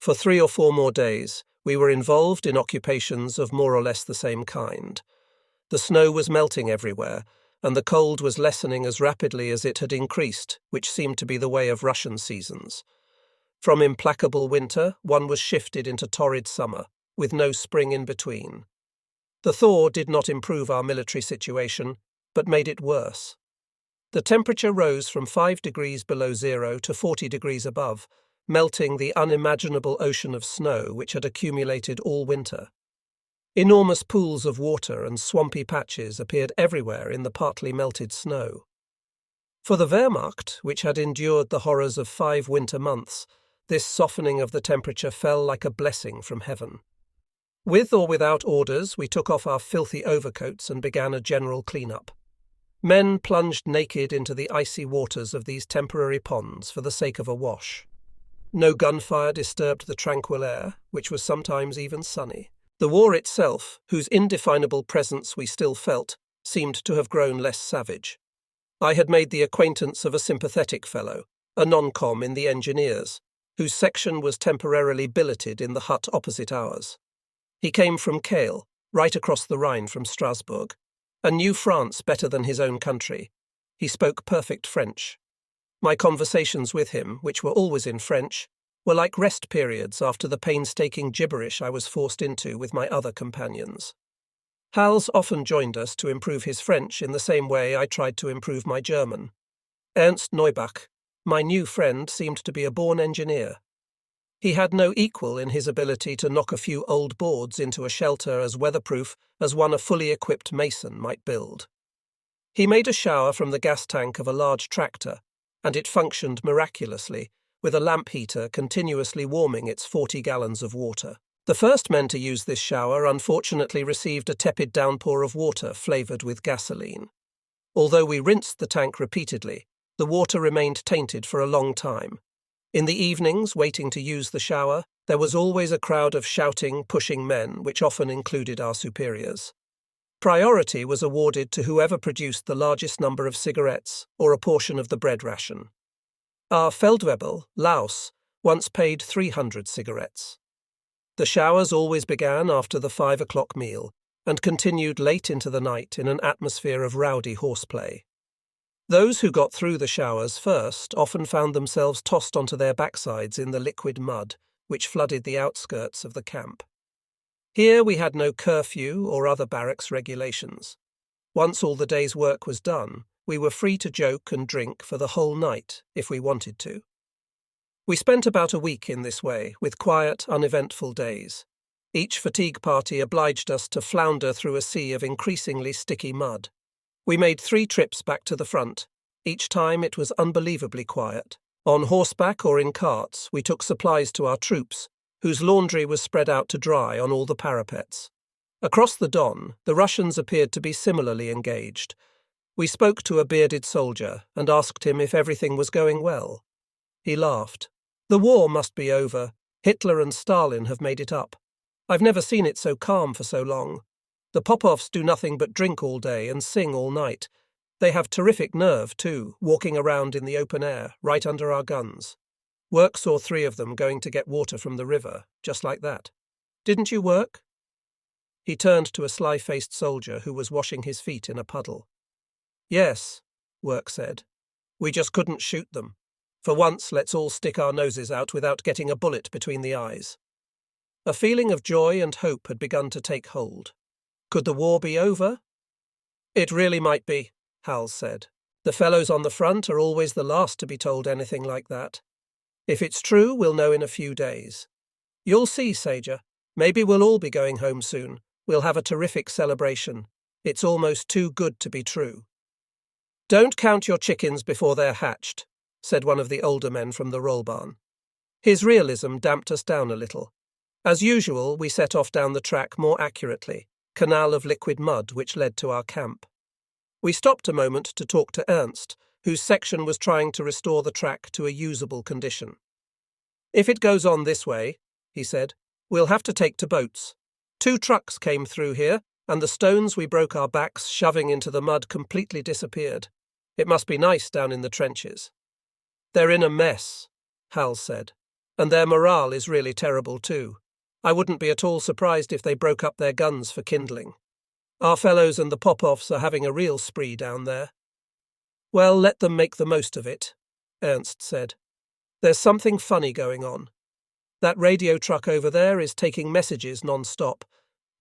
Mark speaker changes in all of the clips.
Speaker 1: For 3 or 4 more days, we were involved in occupations of more or less the same kind. The snow was melting everywhere, and the cold was lessening as rapidly as it had increased, which seemed to be the way of Russian seasons. From implacable winter, one was shifted into torrid summer, with no spring in between. The thaw did not improve our military situation, but made it worse. The temperature rose from 5 degrees below zero to 40 degrees above, melting the unimaginable ocean of snow which had accumulated all winter. Enormous pools of water and swampy patches appeared everywhere in the partly melted snow. For the Wehrmacht, which had endured the horrors of 5 winter months, this softening of the temperature fell like a blessing from heaven. With or without orders, we took off our filthy overcoats and began a general clean-up. Men plunged naked into the icy waters of these temporary ponds for the sake of a wash. No gunfire disturbed the tranquil air, which was sometimes even sunny. The war itself, whose indefinable presence we still felt, seemed to have grown less savage. I had made the acquaintance of a sympathetic fellow, a non-com in the engineers, whose section was temporarily billeted in the hut opposite ours. He came from Kehl, right across the Rhine from Strasbourg, and knew France better than his own country. He spoke perfect French. My conversations with him, which were always in French, were like rest periods after the painstaking gibberish I was forced into with my other companions. Hals often joined us to improve his French in the same way I tried to improve my German. Ernst Neubach, my new friend, seemed to be a born engineer. He had no equal in his ability to knock a few old boards into a shelter as weatherproof as one a fully equipped mason might build. He made a shower from the gas tank of a large tractor, and it functioned miraculously, with a lamp heater continuously warming its 40 gallons of water. The first men to use this shower unfortunately received a tepid downpour of water flavoured with gasoline. Although we rinsed the tank repeatedly, the water remained tainted for a long time. In the evenings, waiting to use the shower, there was always a crowd of shouting, pushing men, which often included our superiors. Priority was awarded to whoever produced the largest number of cigarettes or a portion of the bread ration. Our Feldwebel, Laus, once paid 300 cigarettes. The showers always began after the 5 o'clock meal and continued late into the night in an atmosphere of rowdy horseplay. Those who got through the showers first often found themselves tossed onto their backsides in the liquid mud, which flooded the outskirts of the camp. Here we had no curfew or other barracks regulations. Once all the day's work was done, we were free to joke and drink for the whole night if we wanted to. We spent about a week in this way, with quiet, uneventful days. Each fatigue party obliged us to flounder through a sea of increasingly sticky mud. We made 3 trips back to the front. Each time it was unbelievably quiet. On horseback or in carts, we took supplies to our troops, whose laundry was spread out to dry on all the parapets. Across the Don, the Russians appeared to be similarly engaged. We spoke to a bearded soldier and asked him if everything was going well. He laughed. "The war must be over. Hitler and Stalin have made it up. I've never seen it so calm for so long. The Popovs do nothing but drink all day and sing all night. They have terrific nerve, too, walking around in the open air, right under our guns. Work saw 3 of them going to get water from the river, just like that. Didn't you, Work?" He turned to a sly-faced soldier who was washing his feet in a puddle. "Yes," Work said. "We just couldn't shoot them. For once, let's all stick our noses out without getting a bullet between the eyes." A feeling of joy and hope had begun to take hold. Could the war be over? "It really might be," Hals said. "The fellows on the front are always the last to be told anything like that. If it's true, we'll know in a few days. You'll see, Sager. Maybe we'll all be going home soon. We'll have a terrific celebration. It's almost too good to be true." "Don't count your chickens before they're hatched," said one of the older men from the rollbarn. His realism damped us down a little. As usual, we set off down the track more accurately, canal of liquid mud which led to our camp. We stopped a moment to talk to Ernst, whose section was trying to restore the track to a usable condition. "If it goes on this way," he said, "we'll have to take to boats. 2 trucks came through here, and the stones we broke our backs shoving into the mud completely disappeared. It must be nice down in the trenches." "They're in a mess," Hal said. And their morale is really terrible too. I wouldn't be at all surprised if they broke up their guns for kindling. Our fellows and the pop-offs are having a real spree down there. Well, let them make the most of it, Ernst said. There's something funny going on. That radio truck over there is taking messages non-stop,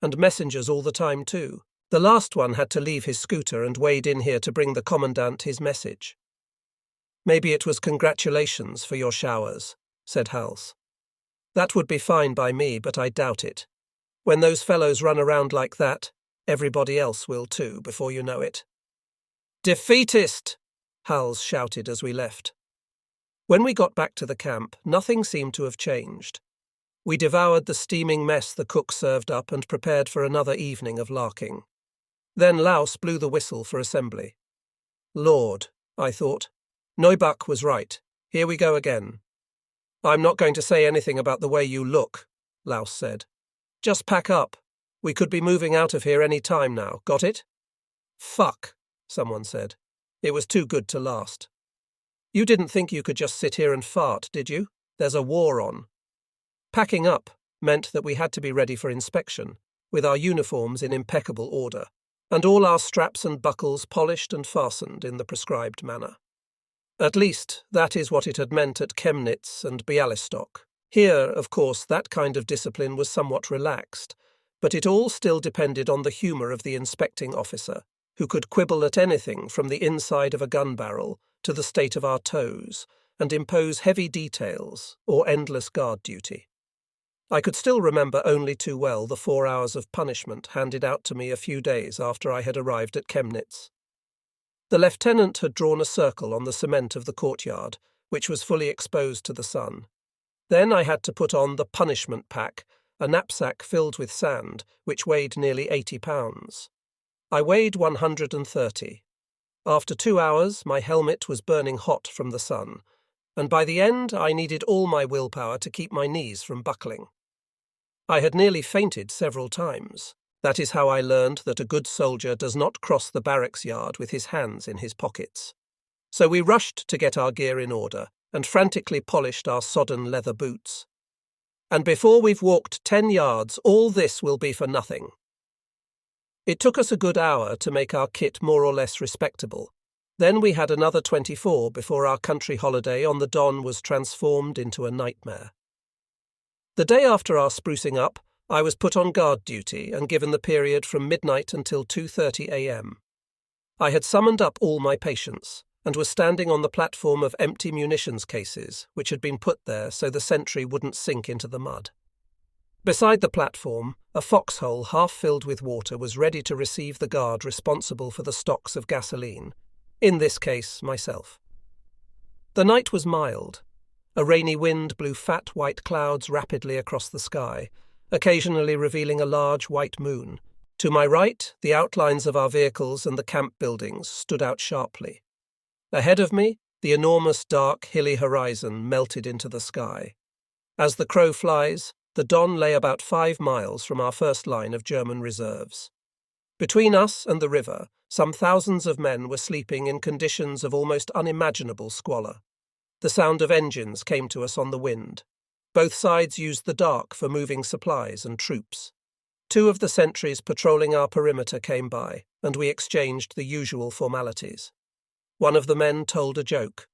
Speaker 1: and messengers all the time too. The last one had to leave his scooter and wade in here to bring the commandant his message. Maybe it was congratulations for your showers, said Hals. That would be fine by me, but I doubt it. When those fellows run around like that, everybody else will too, before you know it. Defeatist! Hals shouted as we left. When we got back to the camp, nothing seemed to have changed. We devoured the steaming mess the cook served up and prepared for another evening of larking. Then Laus blew the whistle for assembly. Lord, I thought. Neubach was right. Here we go again. I'm not going to say anything about the way you look, Laus said. Just pack up. We could be moving out of here any time now, got it? Fuck, someone said. It was too good to last. You didn't think you could just sit here and fart, did you? There's a war on. Packing up meant that we had to be ready for inspection, with our uniforms in impeccable order, and all our straps and buckles polished and fastened in the prescribed manner. At least, that is what it had meant at Chemnitz and Bialystok. Here, of course, that kind of discipline was somewhat relaxed, but it all still depended on the humour of the inspecting officer, who could quibble at anything from the inside of a gun barrel to the state of our toes, and impose heavy details or endless guard duty. I could still remember only too well the 4 hours of punishment handed out to me a few days after I had arrived at Chemnitz. The lieutenant had drawn a circle on the cement of the courtyard, which was fully exposed to the sun. Then I had to put on the punishment pack, a knapsack filled with sand, which weighed nearly 80 pounds. I weighed 130. After 2 hours, my helmet was burning hot from the sun, and by the end I needed all my willpower to keep my knees from buckling. I had nearly fainted several times. That is how I learned that a good soldier does not cross the barracks yard with his hands in his pockets. So we rushed to get our gear in order and frantically polished our sodden leather boots. And before we've walked 10 yards, all this will be for nothing. It took us a good hour to make our kit more or less respectable. Then we had another 24 before our country holiday on the Don was transformed into a nightmare. The day after our sprucing up, I was put on guard duty and given the period from midnight until 2:30 a.m. I had summoned up all my patience and was standing on the platform of empty munitions cases, which had been put there so the sentry wouldn't sink into the mud. Beside the platform, a foxhole half filled with water was ready to receive the guard responsible for the stocks of gasoline, in this case, myself. The night was mild. A rainy wind blew fat white clouds rapidly across the sky, occasionally revealing a large white moon. To my right, the outlines of our vehicles and the camp buildings stood out sharply. Ahead of me, the enormous dark hilly horizon melted into the sky. As the crow flies, the Don lay about 5 miles from our first line of German reserves. Between us and the river, some thousands of men were sleeping in conditions of almost unimaginable squalor. The sound of engines came to us on the wind. Both sides used the dark for moving supplies and troops. 2 of the sentries patrolling our perimeter came by, and we exchanged the usual formalities. One of the men told a joke.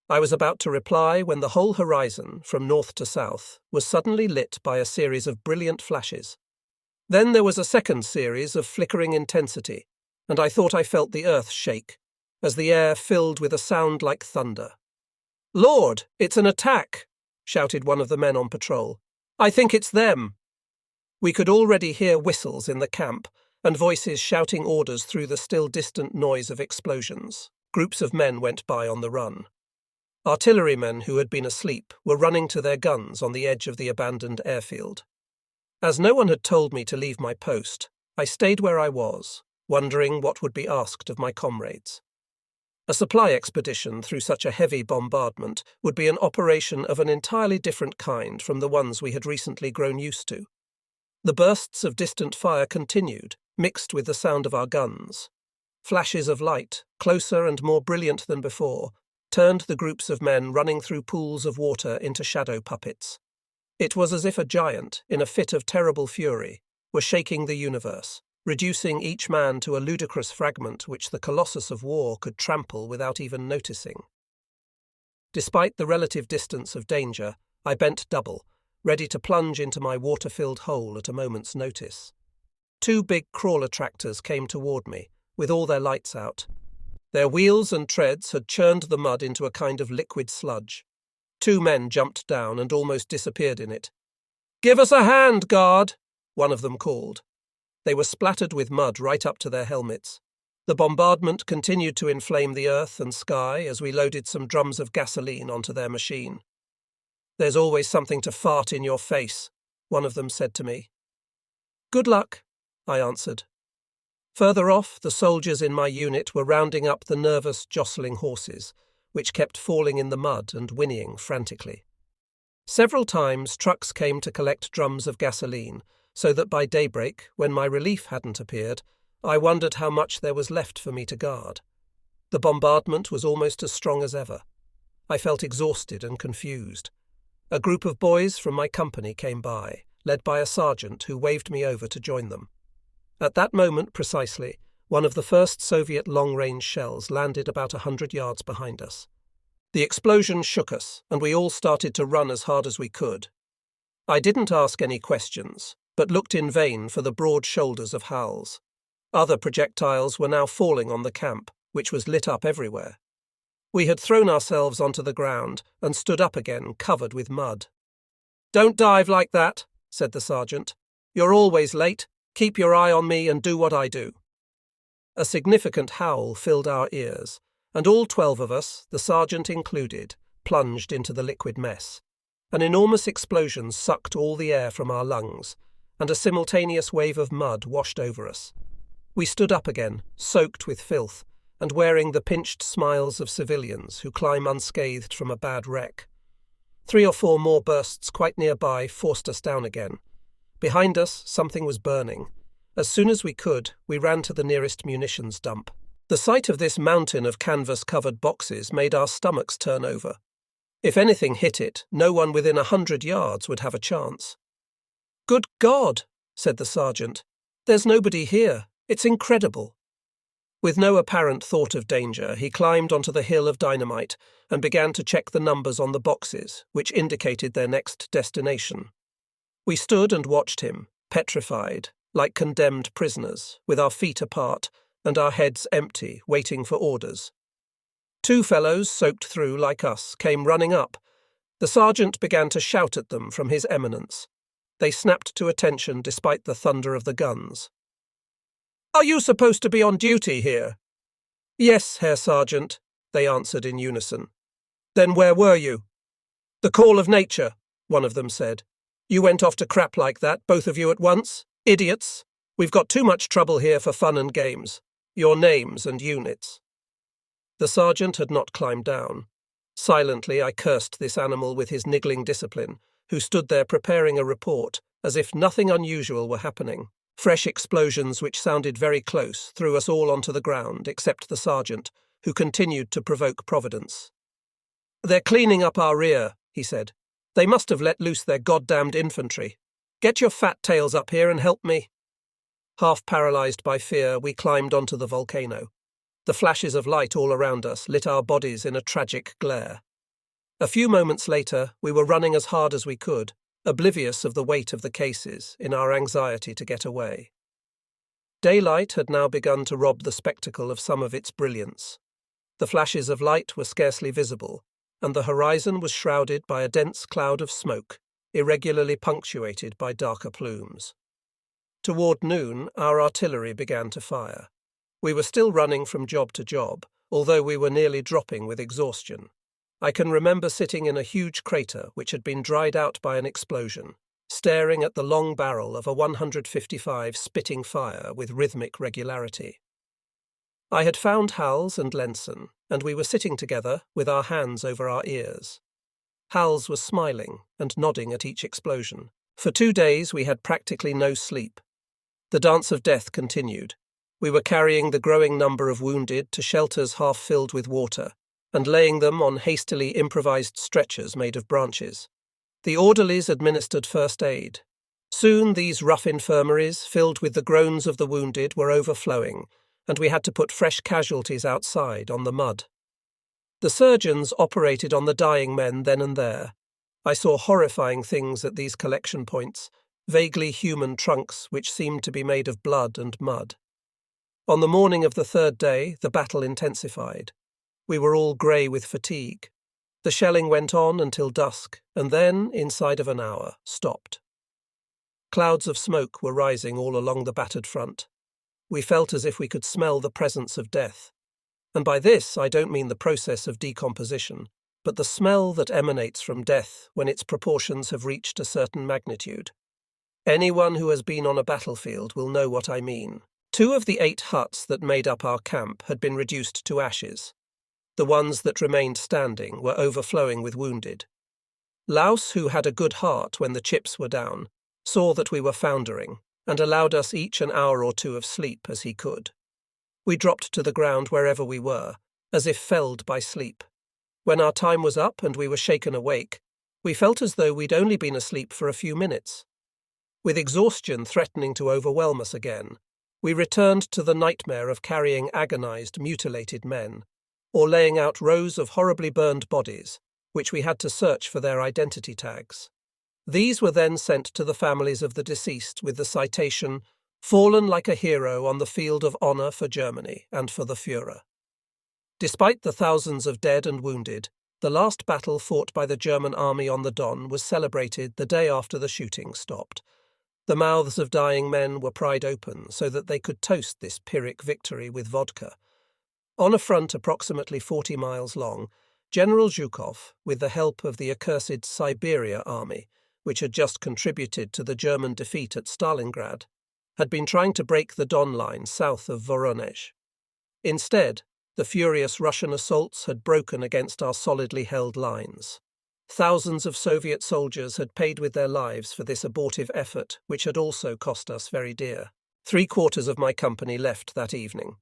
Speaker 1: I was about to reply when the whole horizon, from north to south, was suddenly lit by a series of brilliant flashes. Then there was a second series of flickering intensity, and I thought I felt the earth shake, as the air filled with a sound like thunder. "Lord, it's an attack!" shouted one of the men on patrol. "I think it's them." We could already hear whistles in the camp and voices shouting orders through the still distant noise of explosions. Groups of men went by on the run. Artillerymen who had been asleep were running to their guns on the edge of the abandoned airfield. As no one had told me to leave my post, I stayed where I was, wondering what would be asked of my comrades. A supply expedition through such a heavy bombardment would be an operation of an entirely different kind from the ones we had recently grown used to. The bursts of distant fire continued, mixed with the sound of our guns. Flashes of light, closer and more brilliant than before, turned the groups of men running through pools of water into shadow puppets. It was as if a giant, in a fit of terrible fury, were shaking the universe, reducing each man to a ludicrous fragment which the colossus of war could trample without even noticing. Despite the relative distance of danger, I bent double, ready to plunge into my water-filled hole at a moment's notice. 2 big crawler tractors came toward me, with all their lights out. Their wheels and treads had churned the mud into a kind of liquid sludge. 2 men jumped down and almost disappeared in it. "Give us a hand, guard!" one of them called. They were splattered with mud right up to their helmets. The bombardment continued to inflame the earth and sky as we loaded some drums of gasoline onto their machine. "There's always something to fart in your face," one of them said to me. "Good luck," I answered. Further off, the soldiers in my unit were rounding up the nervous, jostling horses, which kept falling in the mud and whinnying frantically. Several times trucks came to collect drums of gasoline, so that by daybreak, when my relief hadn't appeared, I wondered how much there was left for me to guard. The bombardment was almost as strong as ever. I felt exhausted and confused. A group of boys from my company came by, led by a sergeant who waved me over to join them. At that moment precisely, one of the first Soviet long-range shells landed about 100 yards behind us. The explosion shook us, and we all started to run as hard as we could. I didn't ask any questions, but looked in vain for the broad shoulders of Howells. Other projectiles were now falling on the camp, which was lit up everywhere. We had thrown ourselves onto the ground and stood up again, covered with mud. "Don't dive like that," said the sergeant. "You're always late. Keep your eye on me and do what I do." A significant howl filled our ears, and all 12 of us, the sergeant included, plunged into the liquid mess. An enormous explosion sucked all the air from our lungs, and a simultaneous wave of mud washed over us. We stood up again, soaked with filth, and wearing the pinched smiles of civilians who climb unscathed from a bad wreck. 3 or 4 more bursts quite nearby forced us down again. Behind us, something was burning. As soon as we could, we ran to the nearest munitions dump. The sight of this mountain of canvas-covered boxes made our stomachs turn over. If anything hit it, no one within 100 yards would have a chance. "Good God," said the sergeant. "There's nobody here. It's incredible." With no apparent thought of danger, he climbed onto the hill of dynamite and began to check the numbers on the boxes, which indicated their next destination. We stood and watched him, petrified, like condemned prisoners, with our feet apart and our heads empty, waiting for orders. 2 fellows, soaked through like us, came running up. The sergeant began to shout at them from his eminence. They snapped to attention despite the thunder of the guns. "Are you supposed to be on duty here?" "Yes, Herr Sergeant," they answered in unison. "Then where were you?" "The call of nature," one of them said. "You went off to crap like that, both of you at once? Idiots! We've got too much trouble here for fun and games. Your names and units." The sergeant had not climbed down. Silently I cursed this animal with his niggling discipline, who stood there preparing a report, as if nothing unusual were happening. Fresh explosions which sounded very close threw us all onto the ground, except the sergeant, who continued to provoke Providence. "They're cleaning up our rear," he said. "They must have let loose their goddamned infantry. Get your fat tails up here and help me." Half paralyzed by fear, we climbed onto the volcano. The flashes of light all around us lit our bodies in a tragic glare. A few moments later, we were running as hard as we could, oblivious of the weight of the cases in our anxiety to get away. Daylight had now begun to rob the spectacle of some of its brilliance. The flashes of light were scarcely visible, and the horizon was shrouded by a dense cloud of smoke, irregularly punctuated by darker plumes. Toward noon, our artillery began to fire. We were still running from job to job, although we were nearly dropping with exhaustion. I can remember sitting in a huge crater which had been dried out by an explosion, staring at the long barrel of a 155 spitting fire with rhythmic regularity. I had found Hals and Lenson, and we were sitting together with our hands over our ears. Hals was smiling and nodding at each explosion. For 2 days we had practically no sleep. The dance of death continued. We were carrying the growing number of wounded to shelters half filled with water, and laying them on hastily improvised stretchers made of branches. The orderlies administered first aid. Soon these rough infirmaries, filled with the groans of the wounded, were overflowing, and we had to put fresh casualties outside on the mud. The surgeons operated on the dying men then and there. I saw horrifying things at these collection points, vaguely human trunks which seemed to be made of blood and mud. On the morning of the third day, the battle intensified. We were all grey with fatigue. The shelling went on until dusk, and then, inside of an hour, stopped. Clouds of smoke were rising all along the battered front. We felt as if we could smell the presence of death. And by this I don't mean the process of decomposition, but the smell that emanates from death when its proportions have reached a certain magnitude. Anyone who has been on a battlefield will know what I mean. 2 of the 8 huts that made up our camp had been reduced to ashes. The ones that remained standing were overflowing with wounded. Laus, who had a good heart when the chips were down, saw that we were foundering, and allowed us each an hour or 2 of sleep as he could. We dropped to the ground wherever we were, as if felled by sleep. When our time was up and we were shaken awake, we felt as though we'd only been asleep for a few minutes. With exhaustion threatening to overwhelm us again, we returned to the nightmare of carrying agonized, mutilated men, or laying out rows of horribly burned bodies, which we had to search for their identity tags. These were then sent to the families of the deceased with the citation, "Fallen like a hero on the field of honor for Germany and for the Führer." Despite the thousands of dead and wounded, the last battle fought by the German army on the Don was celebrated the day after the shooting stopped. The mouths of dying men were pried open so that they could toast this Pyrrhic victory with vodka. On a front approximately 40 miles long, General Zhukov, with the help of the accursed Siberia army, which had just contributed to the German defeat at Stalingrad, had been trying to break the Don line south of Voronezh. Instead, the furious Russian assaults had broken against our solidly held lines. Thousands of Soviet soldiers had paid with their lives for this abortive effort, which had also cost us very dear. 3/4 of my company left that evening.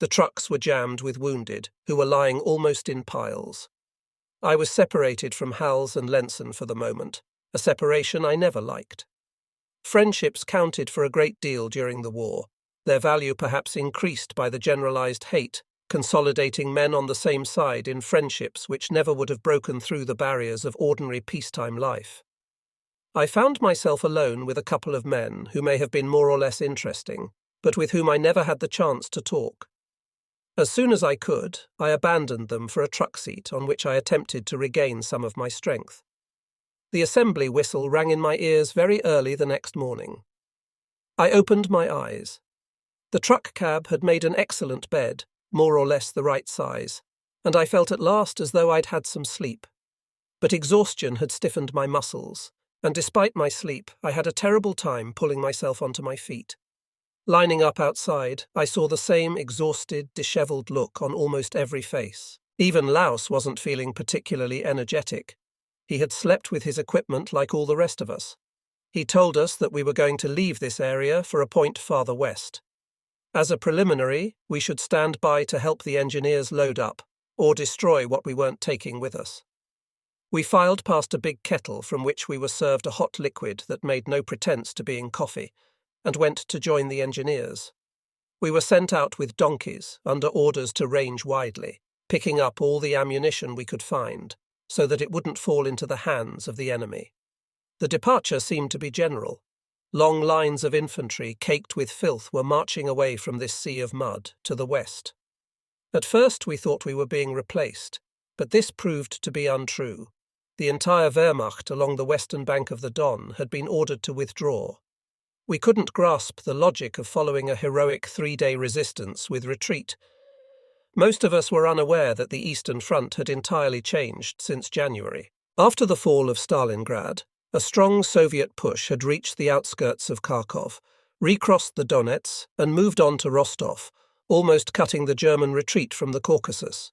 Speaker 1: The trucks were jammed with wounded, who were lying almost in piles. I was separated from Hals and Lenzen for the moment, a separation I never liked. Friendships counted for a great deal during the war, their value perhaps increased by the generalized hate, consolidating men on the same side in friendships which never would have broken through the barriers of ordinary peacetime life. I found myself alone with a couple of men who may have been more or less interesting, but with whom I never had the chance to talk. As soon as I could, I abandoned them for a truck seat on which I attempted to regain some of my strength. The assembly whistle rang in my ears very early the next morning. I opened my eyes. The truck cab had made an excellent bed, more or less the right size, and I felt at last as though I'd had some sleep. But exhaustion had stiffened my muscles, and despite my sleep, I had a terrible time pulling myself onto my feet. Lining up outside, I saw the same exhausted, dishevelled look on almost every face. Even Laus wasn't feeling particularly energetic. He had slept with his equipment like all the rest of us. He told us that we were going to leave this area for a point farther west. As a preliminary, we should stand by to help the engineers load up, or destroy what we weren't taking with us. We filed past a big kettle from which we were served a hot liquid that made no pretense to being coffee, and went to join the engineers. We were sent out with donkeys, under orders to range widely, picking up all the ammunition we could find, so that it wouldn't fall into the hands of the enemy. The departure seemed to be general. Long lines of infantry caked with filth were marching away from this sea of mud to the west. At first we thought we were being replaced, but this proved to be untrue. The entire Wehrmacht along the western bank of the Don had been ordered to withdraw. We couldn't grasp the logic of following a heroic 3-day resistance with retreat. Most of us were unaware that the Eastern Front had entirely changed since January. After the fall of Stalingrad, a strong Soviet push had reached the outskirts of Kharkov, recrossed the Donets, and moved on to Rostov, almost cutting the German retreat from the Caucasus.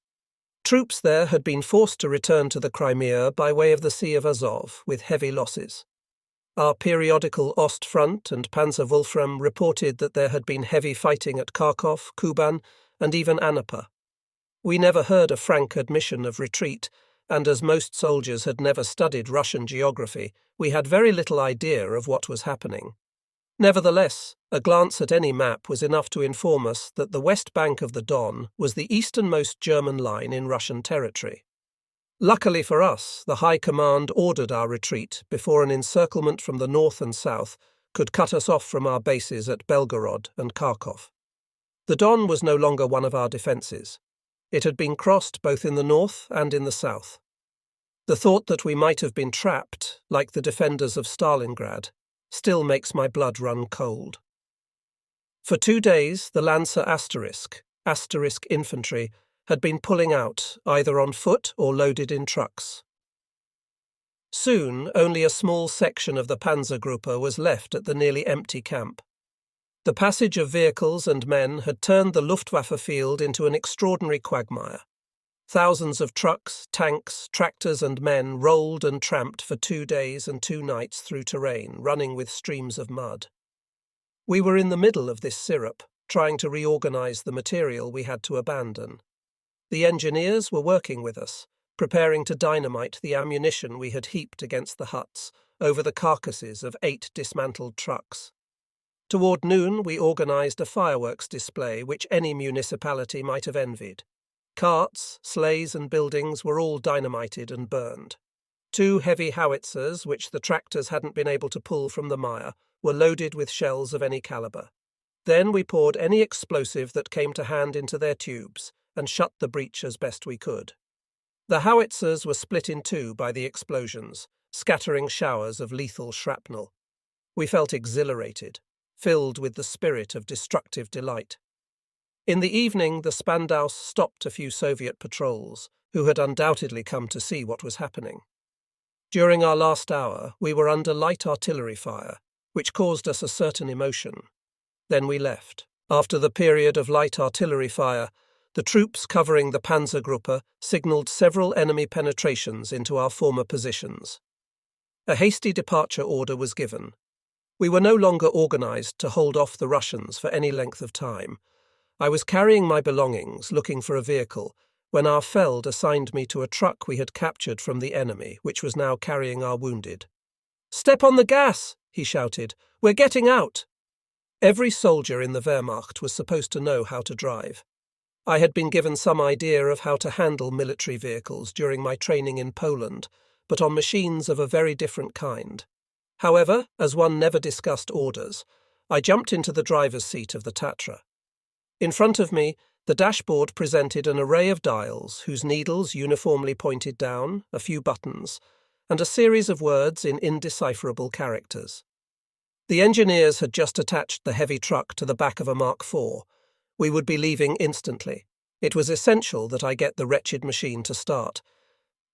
Speaker 1: Troops there had been forced to return to the Crimea by way of the Sea of Azov, with heavy losses. Our periodical Ostfront and Panzer Wolfram reported that there had been heavy fighting at Kharkov, Kuban, and even Anapa. We never heard a frank admission of retreat, and as most soldiers had never studied Russian geography, we had very little idea of what was happening. Nevertheless, a glance at any map was enough to inform us that the west bank of the Don was the easternmost German line in Russian territory. Luckily for us, the High Command ordered our retreat before an encirclement from the north and south could cut us off from our bases at Belgorod and Kharkov. The Don was no longer one of our defences. It had been crossed both in the north and in the south. The thought that we might have been trapped, like the defenders of Stalingrad, still makes my blood run cold. For 2 days, the Lancer Asterisk infantry, had been pulling out, either on foot or loaded in trucks. Soon, only a small section of the Panzergruppe was left at the nearly empty camp. The passage of vehicles and men had turned the Luftwaffe field into an extraordinary quagmire. Thousands of trucks, tanks, tractors and men rolled and tramped for 2 days and 2 nights through terrain, running with streams of mud. We were in the middle of this syrup, trying to reorganize the material we had to abandon. The engineers were working with us, preparing to dynamite the ammunition we had heaped against the huts over the carcasses of 8 dismantled trucks. Toward noon, we organized a fireworks display which any municipality might have envied. Carts, sleighs and buildings were all dynamited and burned. 2 heavy howitzers, which the tractors hadn't been able to pull from the mire, were loaded with shells of any caliber. Then we poured any explosive that came to hand into their tubes and shut the breach as best we could. The howitzers were split in 2 by the explosions, scattering showers of lethal shrapnel. We felt exhilarated, filled with the spirit of destructive delight. In the evening, the Spandaus stopped a few Soviet patrols, who had undoubtedly come to see what was happening. During our last hour, we were under light artillery fire, which caused us a certain emotion. Then we left. After the period of light artillery fire, the troops covering the Panzergruppe signalled several enemy penetrations into our former positions. A hasty departure order was given. We were no longer organised to hold off the Russians for any length of time. I was carrying my belongings, looking for a vehicle, when our Feld assigned me to a truck we had captured from the enemy, which was now carrying our wounded. "Step on the gas!" he shouted. "We're getting out!" Every soldier in the Wehrmacht was supposed to know how to drive. I had been given some idea of how to handle military vehicles during my training in Poland, but on machines of a very different kind. However, as one never discussed orders, I jumped into the driver's seat of the Tatra. In front of me, the dashboard presented an array of dials whose needles uniformly pointed down, a few buttons, and a series of words in indecipherable characters. The engineers had just attached the heavy truck to the back of a Mark IV. We would be leaving instantly. It was essential that I get the wretched machine to start.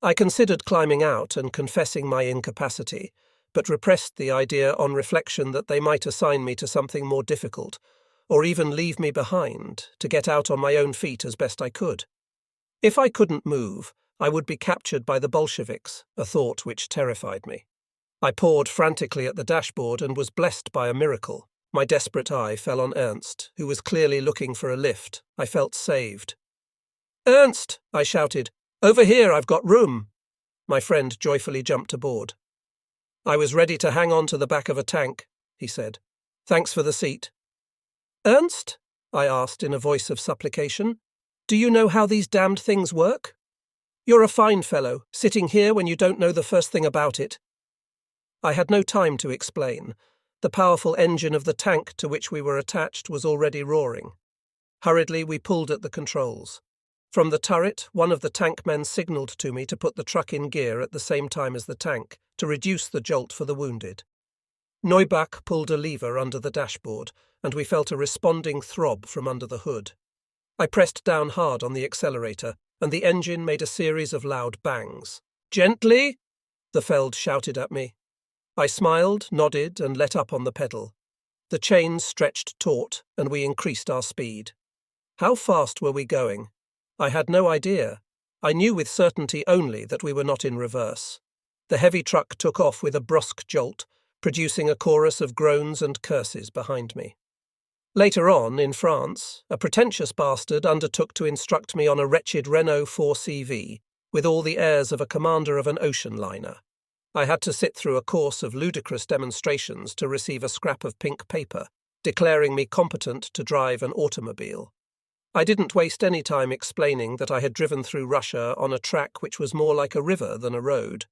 Speaker 1: I considered climbing out and confessing my incapacity, but repressed the idea on reflection that they might assign me to something more difficult, or even leave me behind to get out on my own feet as best I could. If I couldn't move, I would be captured by the Bolsheviks, a thought which terrified me. I pawed frantically at the dashboard and was blessed by a miracle. My desperate eye fell on Ernst, who was clearly looking for a lift. I felt saved. "Ernst!" I shouted. "Over here, I've got room!" My friend joyfully jumped aboard. "I was ready to hang on to the back of a tank," he said. "Thanks for the seat." "Ernst?" I asked in a voice of supplication. "Do you know how these damned things work? You're a fine fellow, sitting here when you don't know the first thing about it." I had no time to explain. The powerful engine of the tank to which we were attached was already roaring. Hurriedly, we pulled at the controls. From the turret, one of the tank men signalled to me to put the truck in gear at the same time as the tank, to reduce the jolt for the wounded. Neubach pulled a lever under the dashboard, and we felt a responding throb from under the hood. I pressed down hard on the accelerator, and the engine made a series of loud bangs. "Gently!" the Feld shouted at me. I smiled, nodded, and let up on the pedal. The chains stretched taut, and we increased our speed. How fast were we going? I had no idea. I knew with certainty only that we were not in reverse. The heavy truck took off with a brusque jolt, producing a chorus of groans and curses behind me. Later on, in France, a pretentious bastard undertook to instruct me on a wretched Renault 4CV, with all the airs of a commander of an ocean liner. I had to sit through a course of ludicrous demonstrations to receive a scrap of pink paper, declaring me competent to drive an automobile. I didn't waste any time explaining that I had driven through Russia on a track which was more like a river than a road,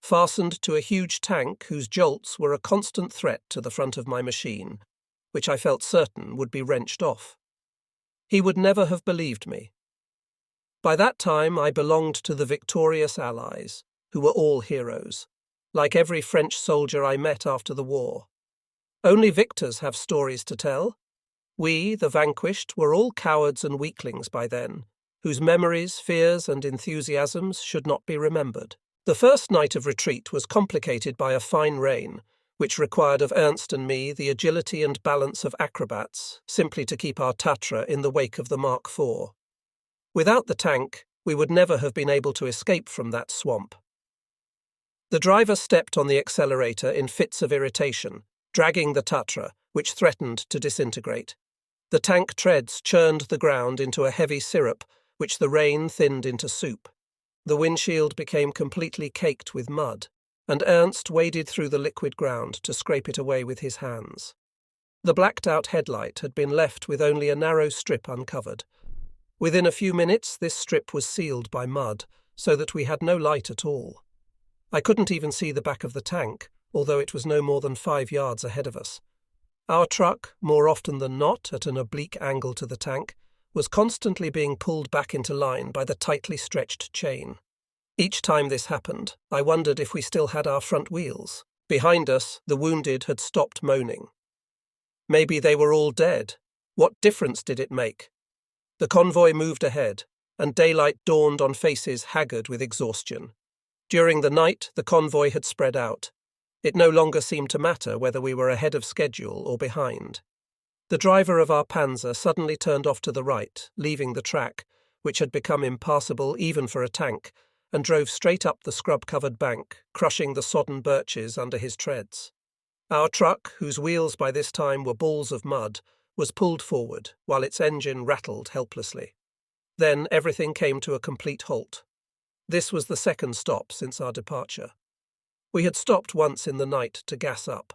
Speaker 1: fastened to a huge tank whose jolts were a constant threat to the front of my machine, which I felt certain would be wrenched off. He would never have believed me. By that time I belonged to the victorious Allies, who were all heroes, like every French soldier I met after the war. Only victors have stories to tell. We, the vanquished, were all cowards and weaklings by then, whose memories, fears, and enthusiasms should not be remembered. The first night of retreat was complicated by a fine rain, which required of Ernst and me the agility and balance of acrobats, simply to keep our Tatra in the wake of the Mark IV. Without the tank, we would never have been able to escape from that swamp. The driver stepped on the accelerator in fits of irritation, dragging the Tatra, which threatened to disintegrate. The tank treads churned the ground into a heavy syrup, which the rain thinned into soup. The windshield became completely caked with mud, and Ernst waded through the liquid ground to scrape it away with his hands. The blacked-out headlight had been left with only a narrow strip uncovered. Within a few minutes this strip was sealed by mud, so that we had no light at all. I couldn't even see the back of the tank, although it was no more than 5 yards ahead of us. Our truck, more often than not at an oblique angle to the tank, was constantly being pulled back into line by the tightly stretched chain. Each time this happened, I wondered if we still had our front wheels. Behind us, the wounded had stopped moaning. Maybe they were all dead. What difference did it make? The convoy moved ahead, and daylight dawned on faces haggard with exhaustion. During the night, the convoy had spread out. It no longer seemed to matter whether we were ahead of schedule or behind. The driver of our Panzer suddenly turned off to the right, leaving the track, which had become impassable even for a tank, and drove straight up the scrub-covered bank, crushing the sodden birches under his treads. Our truck, whose wheels by this time were balls of mud, was pulled forward, while its engine rattled helplessly. Then everything came to a complete halt. This was the second stop since our departure. We had stopped once in the night to gas up.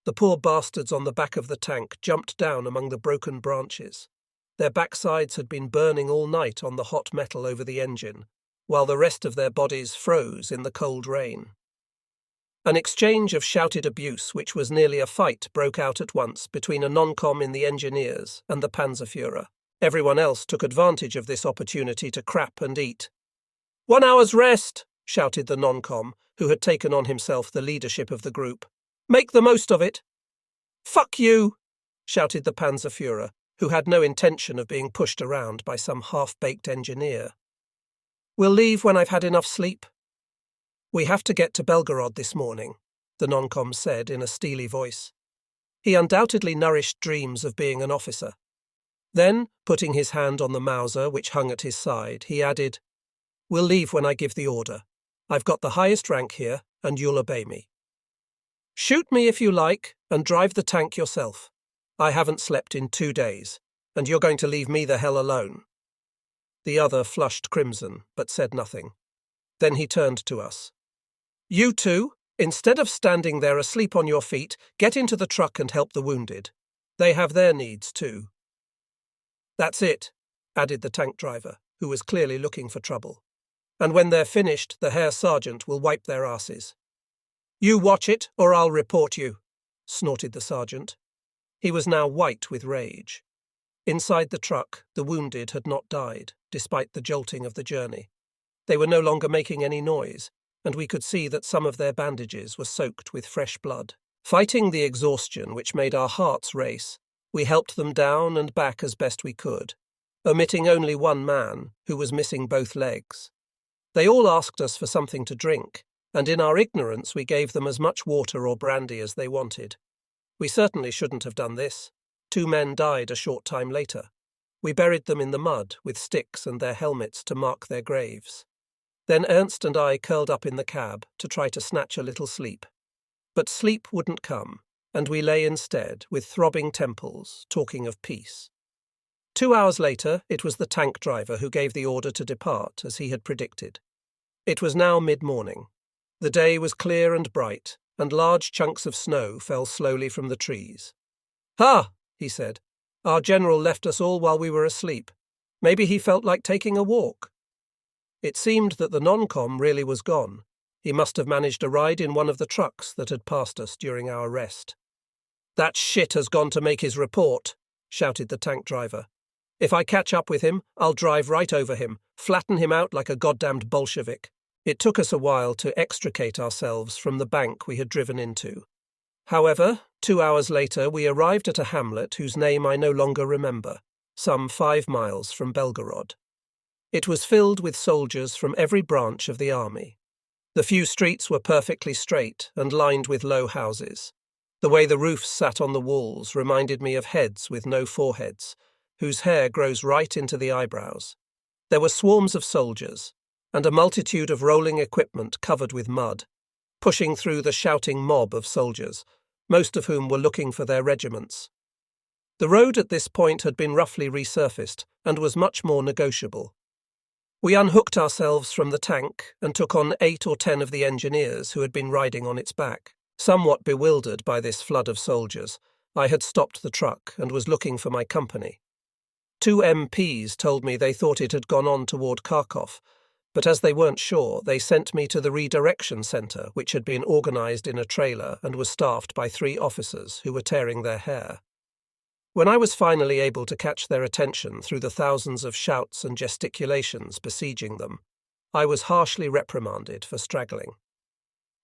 Speaker 1: The poor bastards on the back of the tank jumped down among the broken branches. Their backsides had been burning all night on the hot metal over the engine, while the rest of their bodies froze in the cold rain. An exchange of shouted abuse, which was nearly a fight, broke out at once between a non-com in the engineers and the Panzerführer. Everyone else took advantage of this opportunity to crap and eat. 1 hour's rest, shouted the non-com, who had taken on himself the leadership of the group. Make the most of it. Fuck you, shouted the Panzerführer, who had no intention of being pushed around by some half-baked engineer. We'll leave when I've had enough sleep. We have to get to Belgorod this morning, the non-com said in a steely voice. He undoubtedly nourished dreams of being an officer. Then, putting his hand on the Mauser which hung at his side, he added, We'll leave when I give the order. I've got the highest rank here, and you'll obey me. Shoot me if you like, and drive the tank yourself. I haven't slept in 2 days, and you're going to leave me the hell alone. The other flushed crimson, but said nothing. Then he turned to us. You two, instead of standing there asleep on your feet, get into the truck and help the wounded. They have their needs too. That's it, added the tank driver, who was clearly looking for trouble. And when they're finished, the Herr Sergeant will wipe their asses. You watch it, or I'll report you, snorted the sergeant. He was now white with rage. Inside the truck, the wounded had not died, despite the jolting of the journey. They were no longer making any noise, and we could see that some of their bandages were soaked with fresh blood. Fighting the exhaustion which made our hearts race, we helped them down and back as best we could, omitting only one man, who was missing both legs. They all asked us for something to drink, and in our ignorance we gave them as much water or brandy as they wanted. We certainly shouldn't have done this. 2 men died a short time later. We buried them in the mud with sticks and their helmets to mark their graves. Then Ernst and I curled up in the cab to try to snatch a little sleep. But sleep wouldn't come, and we lay instead, with throbbing temples, talking of peace. 2 hours later, it was the tank driver who gave the order to depart, as he had predicted. It was now mid-morning. The day was clear and bright, and large chunks of snow fell slowly from the trees. "Ha!" he said. "Our general left us all while we were asleep. Maybe he felt like taking a walk." It seemed that the non-com really was gone. He must have managed a ride in one of the trucks that had passed us during our rest. "That shit has gone to make his report," shouted the tank driver. "If I catch up with him, I'll drive right over him, flatten him out like a goddamned Bolshevik." It took us a while to extricate ourselves from the bank we had driven into. However, 2 hours later we arrived at a hamlet whose name I no longer remember, some 5 miles from Belgorod. It was filled with soldiers from every branch of the army. The few streets were perfectly straight and lined with low houses. The way the roofs sat on the walls reminded me of heads with no foreheads, whose hair grows right into the eyebrows. There were swarms of soldiers, and a multitude of rolling equipment covered with mud, pushing through the shouting mob of soldiers, most of whom were looking for their regiments. The road at this point had been roughly resurfaced and was much more negotiable. We unhooked ourselves from the tank and took on 8 or 10 of the engineers who had been riding on its back. Somewhat bewildered by this flood of soldiers, I had stopped the truck and was looking for my company. 2 MPs told me they thought it had gone on toward Kharkov, but as they weren't sure, they sent me to the redirection centre, which had been organised in a trailer and was staffed by 3 officers who were tearing their hair. When I was finally able to catch their attention through the thousands of shouts and gesticulations besieging them, I was harshly reprimanded for straggling.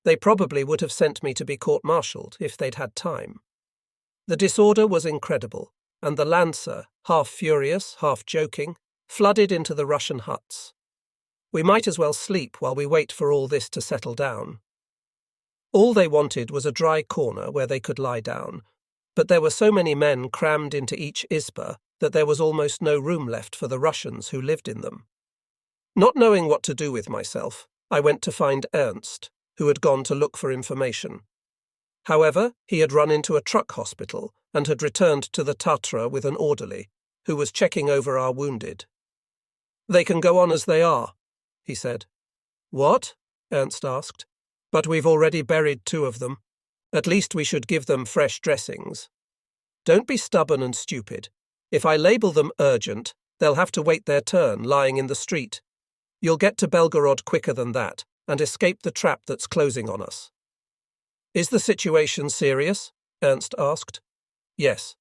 Speaker 1: They probably would have sent me to be court-martialed if they'd had time. The disorder was incredible, and the Lancer, half furious, half joking, flooded into the Russian huts. We might as well sleep while we wait for all this to settle down. All they wanted was a dry corner where they could lie down, but there were so many men crammed into each izba that there was almost no room left for the Russians who lived in them. Not knowing what to do with myself, I went to find Ernst, who had gone to look for information. However, he had run into a truck hospital and had returned to the Tatra with an orderly, who was checking over our wounded. "They can go on as they are," he said. "What?" Ernst asked. "But we've already buried 2 of them. At least we should give them fresh dressings." "Don't be stubborn and stupid. If I label them urgent, they'll have to wait their turn lying in the street. You'll get to Belgorod quicker than that and escape the trap that's closing on us." "Is the situation serious?" Ernst asked. "Yes."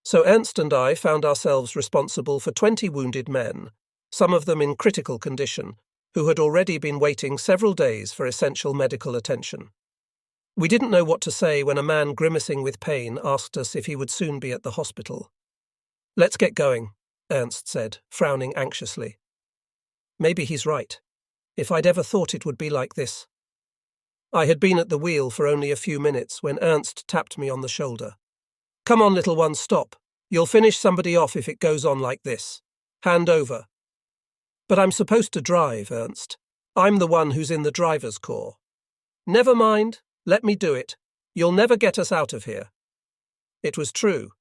Speaker 1: So Ernst and I found ourselves responsible for 20 wounded men, some of them in critical condition, who had already been waiting several days for essential medical attention. We didn't know what to say when a man grimacing with pain asked us if he would soon be at the hospital. "Let's get going," Ernst said, frowning anxiously. Maybe he's right. If I'd ever thought it would be like this. I had been at the wheel for only a few minutes when Ernst tapped me on the shoulder. "Come on, little one, stop. You'll finish somebody off if it goes on like this. Hand over." "But I'm supposed to drive, Ernst. I'm the one who's in the driver's corps." "Never mind. Let me do it. You'll never get us out of here." It was true.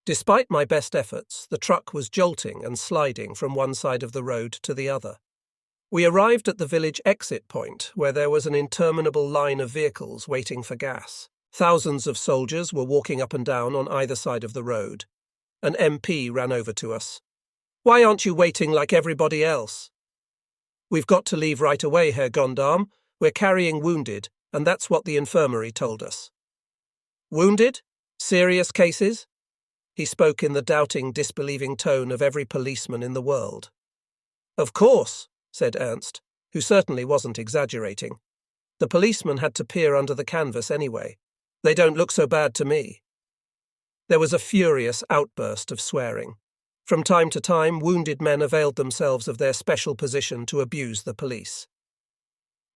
Speaker 1: Despite my best efforts, the truck was jolting and sliding from one side of the road to the other. We arrived at the village exit point, where there was an interminable line of vehicles waiting for gas. Thousands of soldiers were walking up and down on either side of the road. An MP ran over to us. "Why aren't you waiting like everybody else?" "We've got to leave right away, Herr Gendarme. We're carrying wounded, and that's what the infirmary told us." "Wounded? Serious cases?" He spoke in the doubting, disbelieving tone of every policeman in the world. "Of course," said Ernst, who certainly wasn't exaggerating. "The policeman had to peer under the canvas anyway. They don't look so bad to me." There was a furious outburst of swearing. From time to time, wounded men availed themselves of their special position to abuse the police.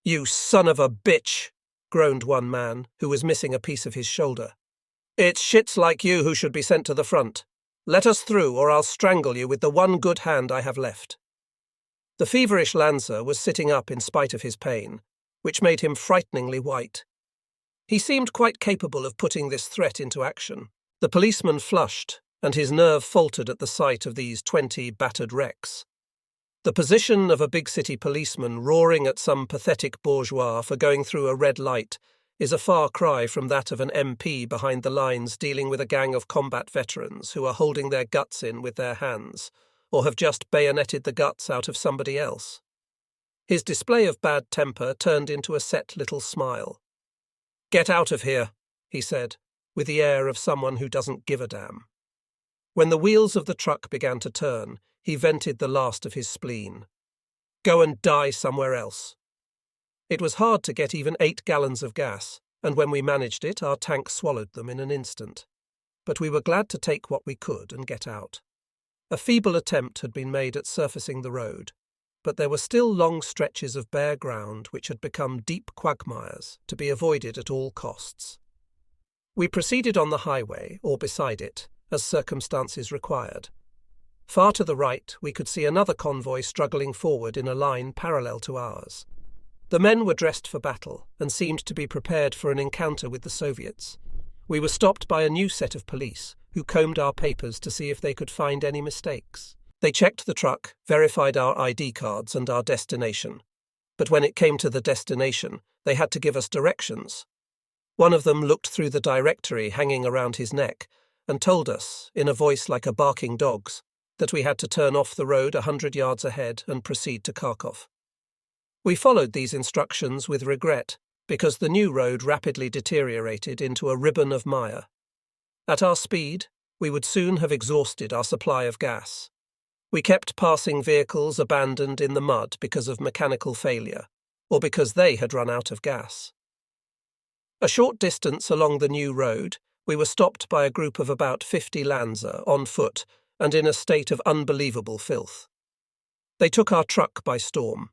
Speaker 1: "You son of a bitch," groaned one man, who was missing a piece of his shoulder. "It's shits like you who should be sent to the front. Let us through, or I'll strangle you with the one good hand I have left." The feverish Lancer was sitting up in spite of his pain, which made him frighteningly white. He seemed quite capable of putting this threat into action. The policeman flushed, and his nerve faltered at the sight of these 20 battered wrecks. The position of a big city policeman roaring at some pathetic bourgeois for going through a red light is a far cry from that of an MP behind the lines dealing with a gang of combat veterans who are holding their guts in with their hands, or have just bayoneted the guts out of somebody else. His display of bad temper turned into a set little smile. "Get out of here," he said, with the air of someone who doesn't give a damn. When the wheels of the truck began to turn, he vented the last of his spleen. "Go and die somewhere else." It was hard to get even 8 gallons of gas, and when we managed it, our tank swallowed them in an instant. But we were glad to take what we could and get out. A feeble attempt had been made at surfacing the road, but there were still long stretches of bare ground which had become deep quagmires to be avoided at all costs. We proceeded on the highway, or beside it, as circumstances required. Far to the right, we could see another convoy struggling forward in a line parallel to ours. The men were dressed for battle and seemed to be prepared for an encounter with the Soviets. We were stopped by a new set of police, who combed our papers to see if they could find any mistakes. They checked the truck, verified our ID cards and our destination. But when it came to the destination, they had to give us directions. One of them looked through the directory hanging around his neck and told us, in a voice like a barking dog's, that we had to turn off the road 100 yards ahead and proceed to Kharkov. We followed these instructions with regret, because the new road rapidly deteriorated into a ribbon of mire. At our speed, we would soon have exhausted our supply of gas. We kept passing vehicles abandoned in the mud because of mechanical failure, or because they had run out of gas. A short distance along the new road, we were stopped by a group of about 50 Lanza on foot and in a state of unbelievable filth. They took our truck by storm.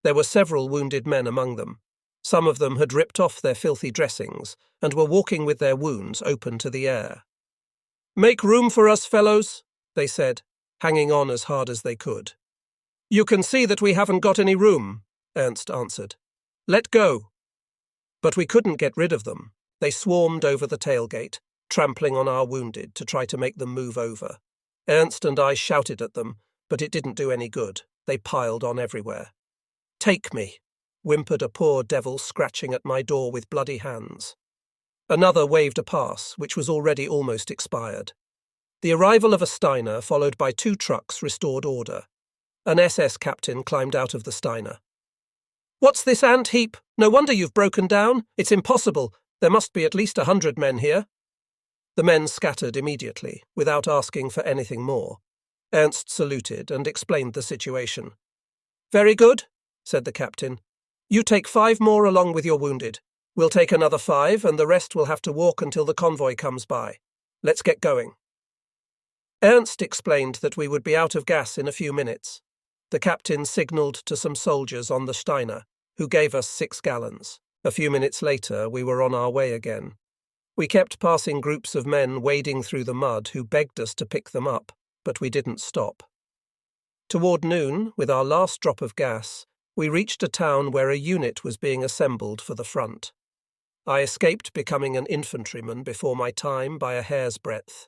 Speaker 1: There were several wounded men among them. Some of them had ripped off their filthy dressings and were walking with their wounds open to the air. "Make room for us, fellows," they said, hanging on as hard as they could. "You can see that we haven't got any room," Ernst answered. "Let go." But we couldn't get rid of them. They swarmed over the tailgate, trampling on our wounded to try to make them move over. Ernst and I shouted at them, but it didn't do any good. They piled on everywhere. "Take me," whimpered a poor devil scratching at my door with bloody hands. Another waved a pass, which was already almost expired. The arrival of a Steiner, followed by 2 trucks, restored order. An SS captain climbed out of the Steiner. "What's this ant heap? No wonder you've broken down. It's impossible. There must be at least 100 men here." The men scattered immediately, without asking for anything more. Ernst saluted and explained the situation. "Very good," said the captain. "You take 5 more along with your wounded. We'll take another 5, and the rest will have to walk until the convoy comes by. Let's get going." Ernst explained that we would be out of gas in a few minutes. The captain signalled to some soldiers on the Steiner, who gave us 6 gallons. A few minutes later, we were on our way again. We kept passing groups of men wading through the mud who begged us to pick them up, but we didn't stop. Toward noon, with our last drop of gas, we reached a town where a unit was being assembled for the front. I escaped becoming an infantryman before my time by a hair's breadth.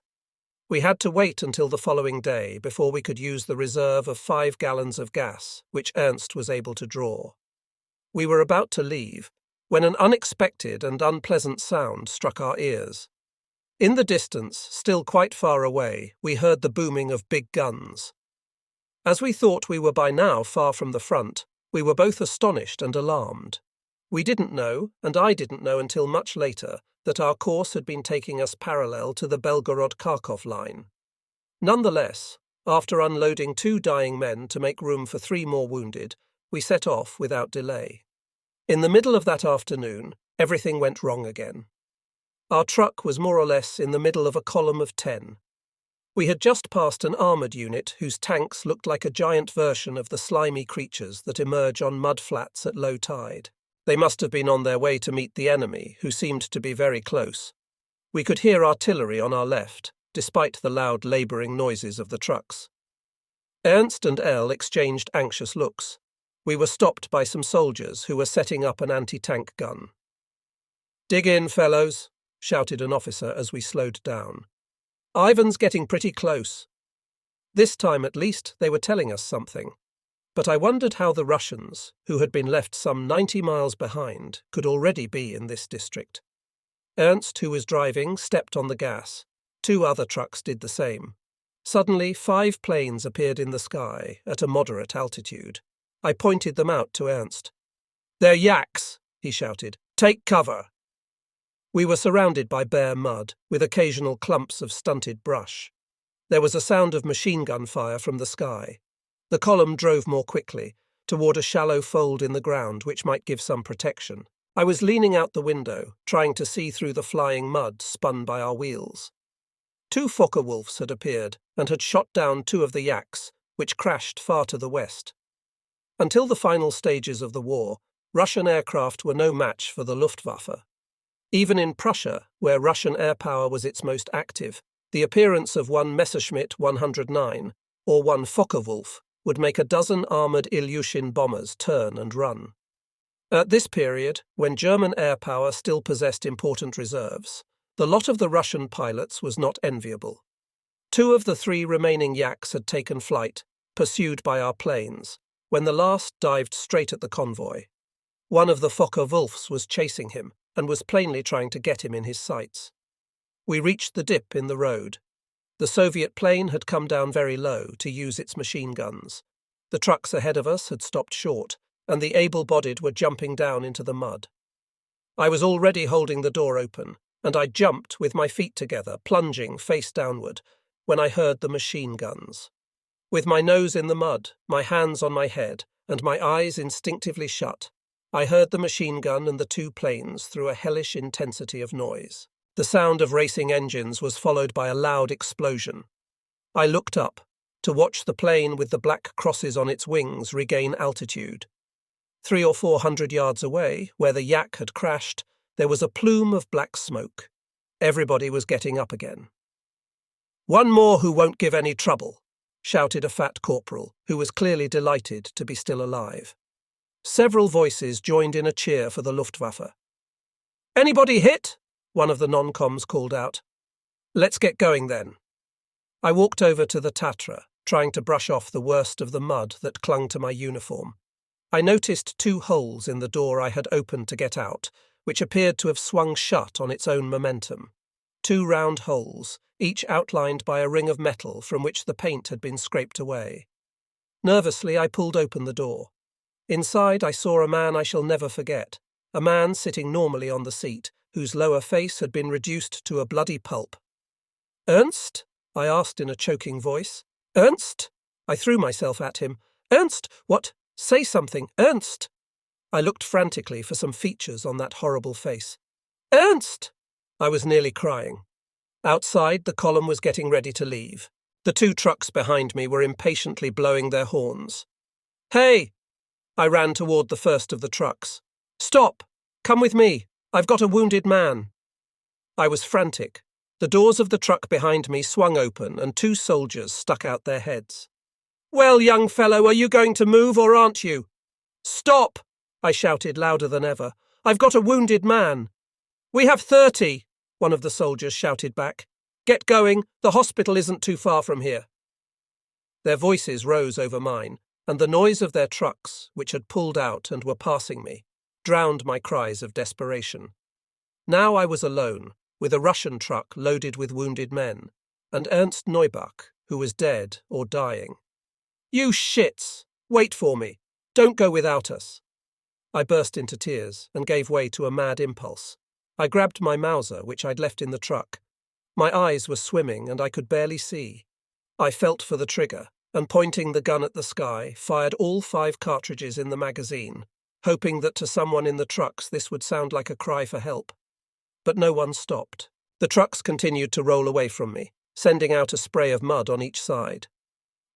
Speaker 1: We had to wait until the following day before we could use the reserve of 5 gallons of gas, which Ernst was able to draw. We were about to leave, when an unexpected and unpleasant sound struck our ears. In the distance, still quite far away, we heard the booming of big guns. As we thought we were by now far from the front, we were both astonished and alarmed. We didn't know, and I didn't know until much later, that our course had been taking us parallel to the Belgorod-Kharkov line. Nonetheless, after unloading 2 dying men to make room for 3 more wounded, we set off without delay. In the middle of that afternoon, everything went wrong again. Our truck was more or less in the middle of a column of 10. We had just passed an armoured unit whose tanks looked like a giant version of the slimy creatures that emerge on mud flats at low tide. They must have been on their way to meet the enemy, who seemed to be very close. We could hear artillery on our left, despite the loud labouring noises of the trucks. Ernst and Elle exchanged anxious looks. We were stopped by some soldiers who were setting up an anti-tank gun. "Dig in, fellows," shouted an officer as we slowed down. "Ivan's getting pretty close." This time at least they were telling us something. But I wondered how the Russians, who had been left some 90 miles behind, could already be in this district. Ernst, who was driving, stepped on the gas. 2 other trucks did the same. Suddenly, 5 planes appeared in the sky at a moderate altitude. I pointed them out to Ernst. "They're yaks," he shouted. "Take cover." We were surrounded by bare mud, with occasional clumps of stunted brush. There was a sound of machine gun fire from the sky. The column drove more quickly, toward a shallow fold in the ground which might give some protection. I was leaning out the window, trying to see through the flying mud spun by our wheels. 2 Focke-Wulfs had appeared and had shot down 2 of the yaks, which crashed far to the west. Until the final stages of the war, Russian aircraft were no match for the Luftwaffe. Even in Prussia, where Russian air power was its most active, the appearance of one Messerschmitt 109 or one Focke-Wulf would make a dozen armoured Ilyushin bombers turn and run. At this period, when German air power still possessed important reserves, the lot of the Russian pilots was not enviable. 2 of the 3 remaining yaks had taken flight, pursued by our planes, when the last dived straight at the convoy. One of the Focke-Wulfs was chasing him and was plainly trying to get him in his sights. We reached the dip in the road. The Soviet plane had come down very low to use its machine guns. The trucks ahead of us had stopped short, and the able-bodied were jumping down into the mud. I was already holding the door open, and I jumped with my feet together, plunging face downward, when I heard the machine guns. With my nose in the mud, my hands on my head, and my eyes instinctively shut, I heard the machine gun and the 2 planes through a hellish intensity of noise. The sound of racing engines was followed by a loud explosion. I looked up to watch the plane with the black crosses on its wings regain altitude. 300 or 400 yards away, where the yak had crashed, there was a plume of black smoke. Everybody was getting up again. "One more who won't give any trouble," shouted a fat corporal, who was clearly delighted to be still alive. Several voices joined in a cheer for the Luftwaffe. "Anybody hit?" one of the non-coms called out. "Let's get going then." I walked over to the Tatra, trying to brush off the worst of the mud that clung to my uniform. I noticed 2 holes in the door I had opened to get out, which appeared to have swung shut on its own momentum. 2 round holes, each outlined by a ring of metal from which the paint had been scraped away. Nervously, I pulled open the door. Inside, I saw a man I shall never forget, a man sitting normally on the seat, whose lower face had been reduced to a bloody pulp. "Ernst?" I asked in a choking voice. "Ernst?" I threw myself at him. "Ernst! What? Say something! Ernst!" I looked frantically for some features on that horrible face. "Ernst!" I was nearly crying. Outside, the column was getting ready to leave. The 2 trucks behind me were impatiently blowing their horns. "Hey!" I ran toward the first of the trucks. "Stop! Come with me! I've got a wounded man." I was frantic. The doors of the truck behind me swung open and 2 soldiers stuck out their heads. "Well, young fellow, are you going to move or aren't you?" "Stop!" I shouted louder than ever. "I've got a wounded man." "We have 30, one of the soldiers shouted back. "Get going, the hospital isn't too far from here." Their voices rose over mine, and the noise of their trucks, which had pulled out and were passing me, drowned my cries of desperation. Now I was alone, with a Russian truck loaded with wounded men, and Ernst Neubach, who was dead or dying. "You shits! Wait for me! Don't go without us!" I burst into tears and gave way to a mad impulse. I grabbed my Mauser, which I'd left in the truck. My eyes were swimming and I could barely see. I felt for the trigger and, pointing the gun at the sky, fired all 5 cartridges in the magazine, hoping that to someone in the trucks this would sound like a cry for help. But no one stopped. The trucks continued to roll away from me, sending out a spray of mud on each side.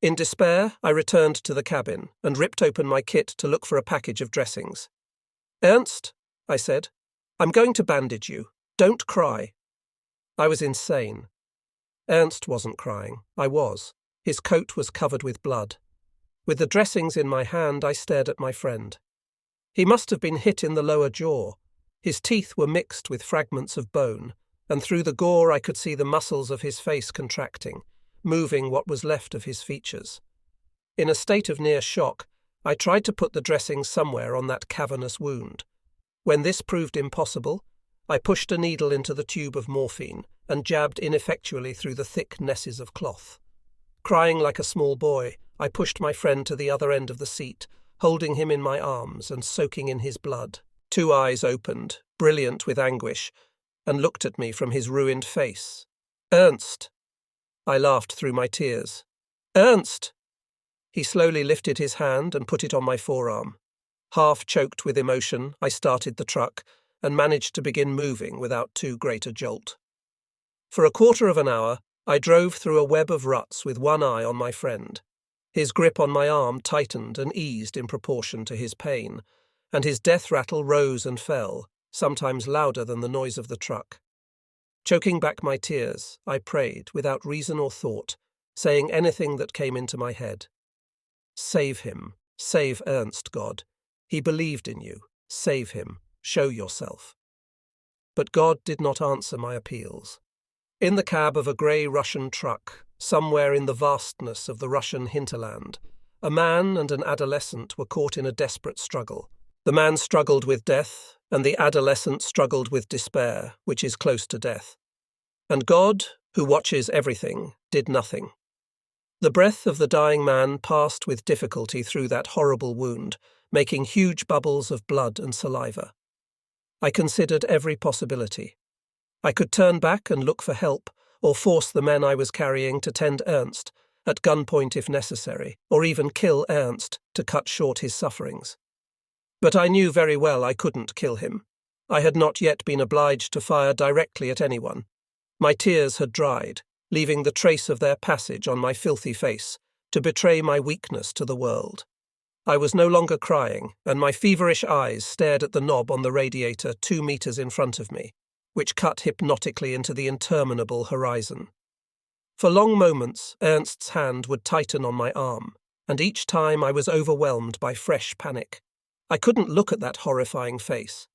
Speaker 1: In despair, I returned to the cabin and ripped open my kit to look for a package of dressings. "Ernst," I said, "I'm going to bandage you. Don't cry." I was insane. Ernst wasn't crying. I was. His coat was covered with blood. With the dressings in my hand, I stared at my friend. He must have been hit in the lower jaw. His teeth were mixed with fragments of bone, and through the gore I could see the muscles of his face contracting, moving what was left of his features. In a state of near shock, I tried to put the dressing somewhere on that cavernous wound. When this proved impossible, I pushed a needle into the tube of morphine and jabbed ineffectually through the thick nesses of cloth. Crying like a small boy, I pushed my friend to the other end of the seat, holding him in my arms and soaking in his blood. 2 eyes opened, brilliant with anguish, and looked at me from his ruined face. "Ernst!" I laughed through my tears. "Ernst!" He slowly lifted his hand and put it on my forearm. Half choked with emotion, I started the truck and managed to begin moving without too great a jolt. For a quarter of an hour, I drove through a web of ruts with one eye on my friend. His grip on my arm tightened and eased in proportion to his pain, and his death rattle rose and fell, sometimes louder than the noise of the truck. Choking back my tears, I prayed, without reason or thought, saying anything that came into my head. "Save him. Save Ernst, God. He believed in you. Save him. Show yourself." But God did not answer my appeals. In the cab of a grey Russian truck, somewhere in the vastness of the Russian hinterland, a man and an adolescent were caught in a desperate struggle. The man struggled with death, and the adolescent struggled with despair, which is close to death. And God, who watches everything, did nothing. The breath of the dying man passed with difficulty through that horrible wound, making huge bubbles of blood and saliva. I considered every possibility. I could turn back and look for help, or force the men I was carrying to tend Ernst, at gunpoint if necessary, or even kill Ernst to cut short his sufferings. But I knew very well I couldn't kill him. I had not yet been obliged to fire directly at anyone. My tears had dried, leaving the trace of their passage on my filthy face, to betray my weakness to the world. I was no longer crying, and my feverish eyes stared at the knob on the radiator 2 meters in front of me, which cut hypnotically into the interminable horizon. For long moments, Ernst's hand would tighten on my arm, and each time I was overwhelmed by fresh panic. I couldn't look at that horrifying face.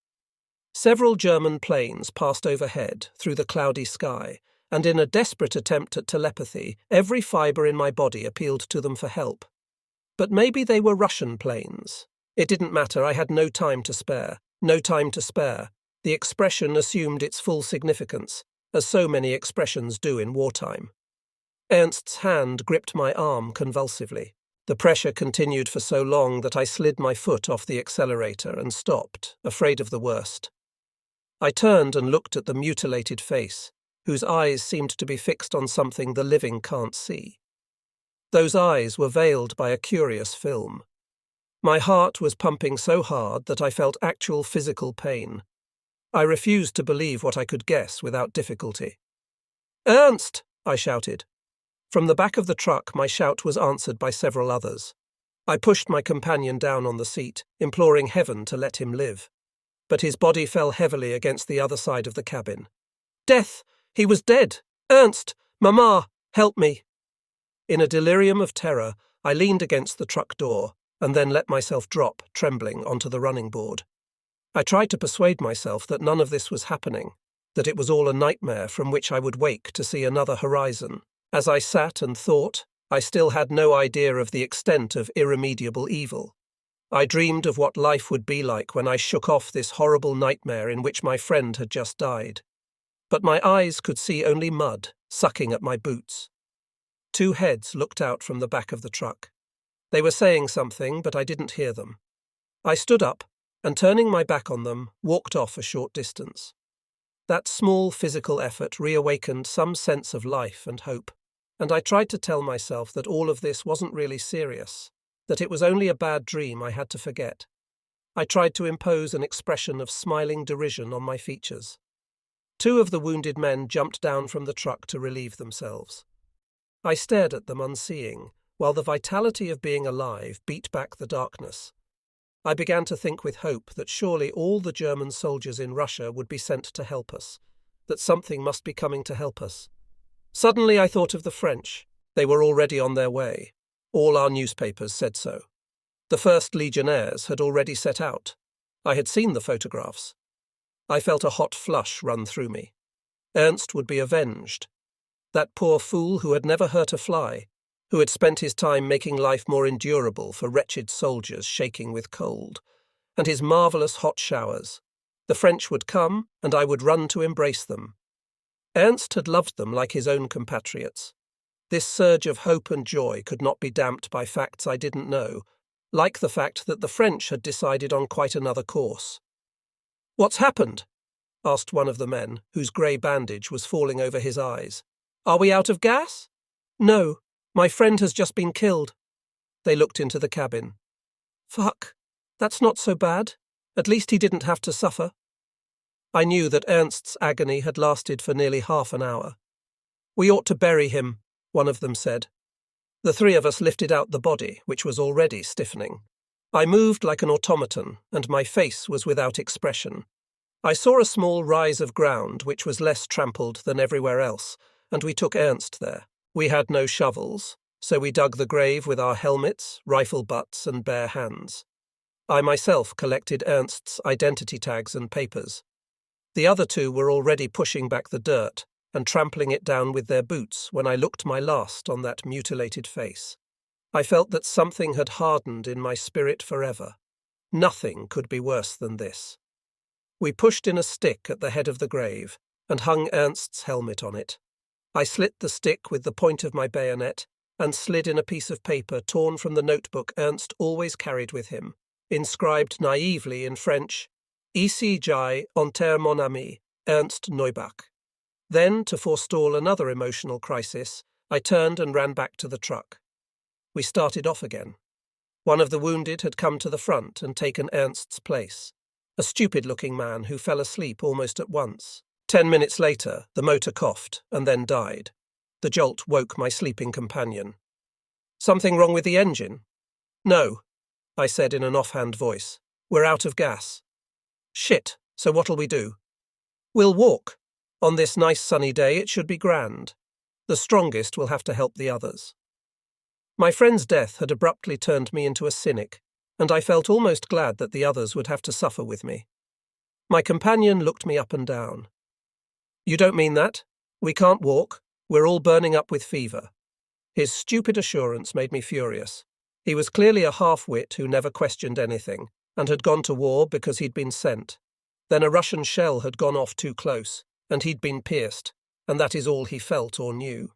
Speaker 1: Several German planes passed overhead through the cloudy sky, and in a desperate attempt at telepathy, every fibre in my body appealed to them for help. But maybe they were Russian planes. It didn't matter, I had no time to spare. No time to spare. The expression assumed its full significance, as so many expressions do in wartime. Ernst's hand gripped my arm convulsively. The pressure continued for so long that I slid my foot off the accelerator and stopped, afraid of the worst. I turned and looked at the mutilated face, whose eyes seemed to be fixed on something the living can't see. Those eyes were veiled by a curious film. My heart was pumping so hard that I felt actual physical pain. I refused to believe what I could guess without difficulty. "Ernst!" I shouted. From the back of the truck, my shout was answered by several others. I pushed my companion down on the seat, imploring heaven to let him live. But his body fell heavily against the other side of the cabin. "Death! He was dead! Ernst! Mama! Help me!" In a delirium of terror, I leaned against the truck door and then let myself drop, trembling, onto the running board. I tried to persuade myself that none of this was happening, that it was all a nightmare from which I would wake to see another horizon. As I sat and thought, I still had no idea of the extent of irremediable evil. I dreamed of what life would be like when I shook off this horrible nightmare in which my friend had just died. But my eyes could see only mud, sucking at my boots. 2 heads looked out from the back of the truck. They were saying something, but I didn't hear them. I stood up, and turning my back on them, walked off a short distance. That small physical effort reawakened some sense of life and hope, and I tried to tell myself that all of this wasn't really serious, that it was only a bad dream I had to forget. I tried to impose an expression of smiling derision on my features. 2 of the wounded men jumped down from the truck to relieve themselves. I stared at them unseeing, while the vitality of being alive beat back the darkness. I began to think with hope that surely all the German soldiers in Russia would be sent to help us, that something must be coming to help us. Suddenly I thought of the French. They were already on their way. All our newspapers said so. The first legionnaires had already set out. I had seen the photographs. I felt a hot flush run through me. Ernst would be avenged. That poor fool who had never hurt a fly, who had spent his time making life more endurable for wretched soldiers shaking with cold, and his marvellous hot showers. The French would come, and I would run to embrace them. Ernst had loved them like his own compatriots. This surge of hope and joy could not be damped by facts I didn't know, like the fact that the French had decided on quite another course. "What's happened?" asked one of the men, whose grey bandage was falling over his eyes. "Are we out of gas?" "No, my friend has just been killed." They looked into the cabin. "Fuck, that's not so bad. At least he didn't have to suffer." I knew that Ernst's agony had lasted for nearly half an hour. "We ought to bury him," one of them said. The three of us lifted out the body, which was already stiffening. I moved like an automaton, and my face was without expression. I saw a small rise of ground which was less trampled than everywhere else, and we took Ernst there. We had no shovels, so we dug the grave with our helmets, rifle butts, and bare hands. I myself collected Ernst's identity tags and papers. The other two were already pushing back the dirt and trampling it down with their boots when I looked my last on that mutilated face. I felt that something had hardened in my spirit forever. Nothing could be worse than this. We pushed in a stick at the head of the grave and hung Ernst's helmet on it. I slit the stick with the point of my bayonet and slid in a piece of paper torn from the notebook Ernst always carried with him, inscribed naively in French, "Ici j'aille enterre mon ami, Ernst Neubach." Then, to forestall another emotional crisis, I turned and ran back to the truck. We started off again. One of the wounded had come to the front and taken Ernst's place, a stupid-looking man who fell asleep almost at once. 10 minutes later, the motor coughed and then died. The jolt woke my sleeping companion. "Something wrong with the engine?" "No," I said in an offhand voice. "We're out of gas." "Shit, so what'll we do?" "We'll walk. On this nice sunny day it should be grand. The strongest will have to help the others." My friend's death had abruptly turned me into a cynic, and I felt almost glad that the others would have to suffer with me. My companion looked me up and down. "You don't mean that? We can't walk. We're all burning up with fever." His stupid assurance made me furious. He was clearly a half-wit who never questioned anything, and had gone to war because he'd been sent. Then a Russian shell had gone off too close, and he'd been pierced, and that is all he felt or knew.